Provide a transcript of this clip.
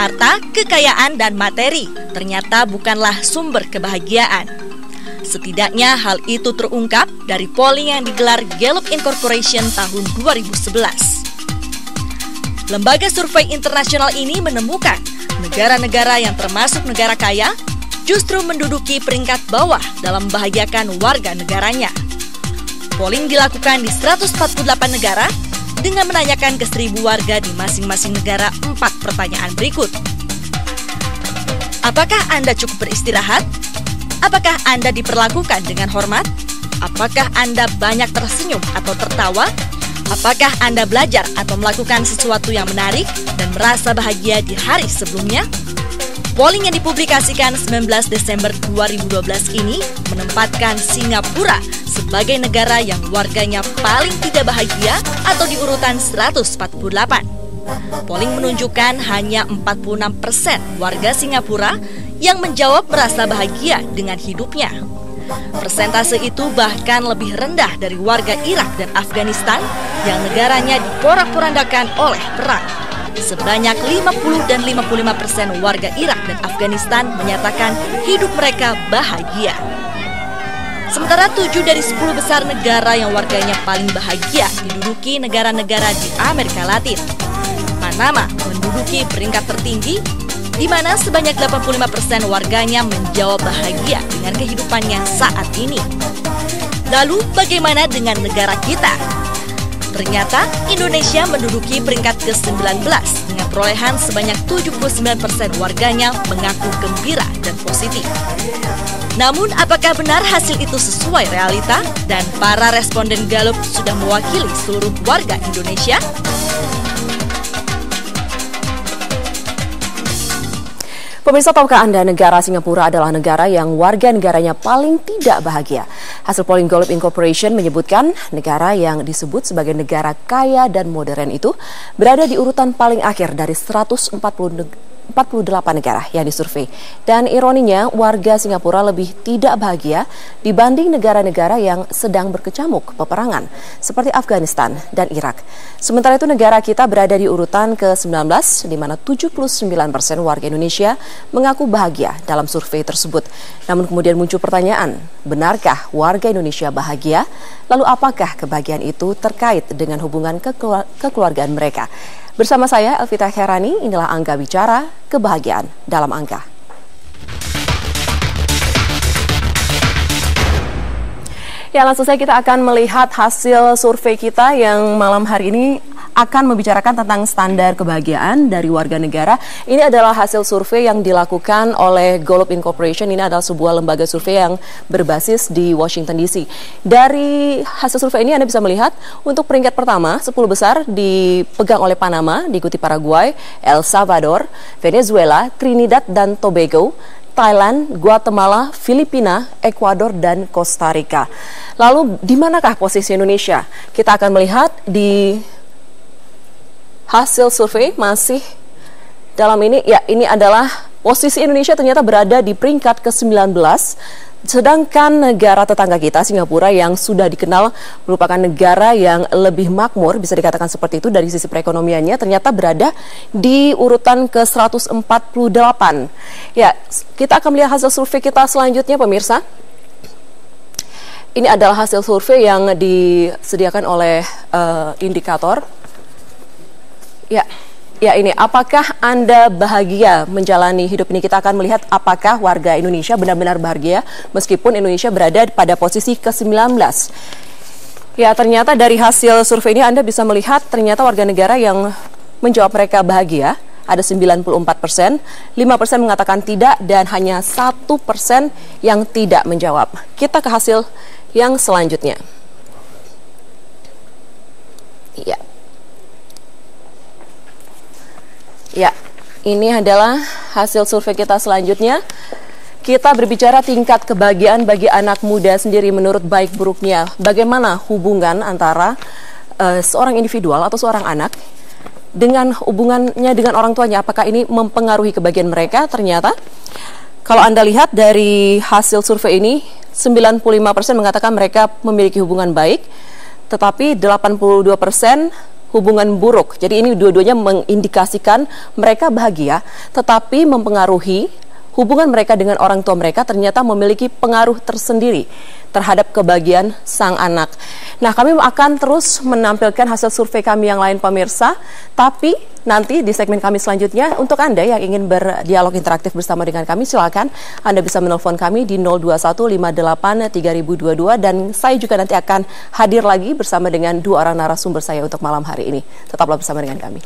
Harta, kekayaan, dan materi ternyata bukanlah sumber kebahagiaan. Setidaknya hal itu terungkap dari polling yang digelar Gallup Incorporation tahun 2011. Lembaga survei internasional ini menemukan negara-negara yang termasuk negara kaya justru menduduki peringkat bawah dalam membahagiakan warga negaranya. Polling dilakukan di 148 negara dengan menanyakan ke 1.000 warga di masing-masing negara 4 pertanyaan berikut. Apakah Anda cukup beristirahat? Apakah Anda diperlakukan dengan hormat? Apakah Anda banyak tersenyum atau tertawa? Apakah Anda belajar atau melakukan sesuatu yang menarik dan merasa bahagia di hari sebelumnya? Polling yang dipublikasikan 19 Desember 2012 ini menempatkan Singapura sebagai negara yang warganya paling tidak bahagia atau di urutan 148. Polling menunjukkan hanya 46% warga Singapura yang menjawab merasa bahagia dengan hidupnya. Persentase itu bahkan lebih rendah dari warga Irak dan Afghanistan yang negaranya diporak-porandakan oleh perang. Sebanyak 50 dan 55% warga Irak dan Afghanistan menyatakan hidup mereka bahagia. Sementara 7 dari 10 besar negara yang warganya paling bahagia diduduki negara-negara di Amerika Latin. Panama menduduki peringkat tertinggi, di mana sebanyak 85% warganya menjawab bahagia dengan kehidupannya saat ini. Lalu bagaimana dengan negara kita? Ternyata Indonesia menduduki peringkat ke-19 dengan perolehan sebanyak 79% warganya mengaku gembira dan positif. Namun apakah benar hasil itu sesuai realita dan para responden Gallup sudah mewakili seluruh warga Indonesia? Pemirsa, tahukah Anda negara Singapura adalah negara yang warga negaranya paling tidak bahagia? Hasil polling Gallup Incorporation menyebutkan negara yang disebut sebagai negara kaya dan modern itu berada di urutan paling akhir dari 148 negara yang disurvei. Dan ironinya, warga Singapura lebih tidak bahagia dibanding negara-negara yang sedang berkecamuk peperangan, seperti Afghanistan dan Irak. Sementara itu negara kita berada di urutan ke-19, di mana 79% warga Indonesia mengaku bahagia dalam survei tersebut. Namun kemudian muncul pertanyaan, benarkah warga Indonesia bahagia? Lalu apakah kebahagiaan itu terkait dengan hubungan kekeluargaan mereka? Bersama saya, Elvita Khairani, inilah Angka Bicara, kebahagiaan dalam angka. Ya, langsung saja kita akan melihat hasil survei kita yang malam hari ini akan membicarakan tentang standar kebahagiaan dari warga negara. Ini adalah hasil survei yang dilakukan oleh Gallup Incorporation. Ini adalah sebuah lembaga survei yang berbasis di Washington DC. Dari hasil survei ini Anda bisa melihat untuk peringkat pertama 10 besar dipegang oleh Panama, diikuti Paraguay, El Salvador, Venezuela, Trinidad dan Tobago, Thailand, Guatemala, Filipina, Ekuador, dan Costa Rica. Lalu di manakah posisi Indonesia? Kita akan melihat di hasil survei masih dalam ini, ya ini adalah posisi Indonesia ternyata berada di peringkat ke-19, sedangkan negara tetangga kita, Singapura, yang sudah dikenal merupakan negara yang lebih makmur, bisa dikatakan seperti itu dari sisi perekonomiannya, ternyata berada di urutan ke-148. Ya, kita akan melihat hasil survei kita selanjutnya, pemirsa. Ini adalah hasil survei yang disediakan oleh indikator. Ya ini, apakah Anda bahagia menjalani hidup ini? Kita akan melihat apakah warga Indonesia benar-benar bahagia meskipun Indonesia berada pada posisi ke-19. Ya, ternyata dari hasil survei ini Anda bisa melihat ternyata warga negara yang menjawab mereka bahagia ada 94%, 5% mengatakan tidak, dan hanya 1% yang tidak menjawab. Kita ke hasil yang selanjutnya. Ya, ini adalah hasil survei kita selanjutnya. Kita berbicara tingkat kebahagiaan bagi anak muda sendiri menurut baik buruknya. Bagaimana hubungan antara seorang individual atau seorang anak dengan hubungannya dengan orang tuanya? Apakah ini mempengaruhi kebahagiaan mereka? Ternyata kalau Anda lihat dari hasil survei ini, 95% mengatakan mereka memiliki hubungan baik, tetapi 82% hubungan buruk. Jadi ini dua-duanya mengindikasikan mereka bahagia, tetapi mempengaruhi hubungan mereka dengan orang tua mereka ternyata memiliki pengaruh tersendiri terhadap kebahagiaan sang anak. Nah, kami akan terus menampilkan hasil survei kami yang lain pemirsa, tapi nanti di segmen kami selanjutnya untuk Anda yang ingin berdialog interaktif bersama dengan kami, silakan Anda bisa menelpon kami di 021583022 dan saya juga nanti akan hadir lagi bersama dengan dua orang narasumber saya untuk malam hari ini. Tetaplah bersama dengan kami.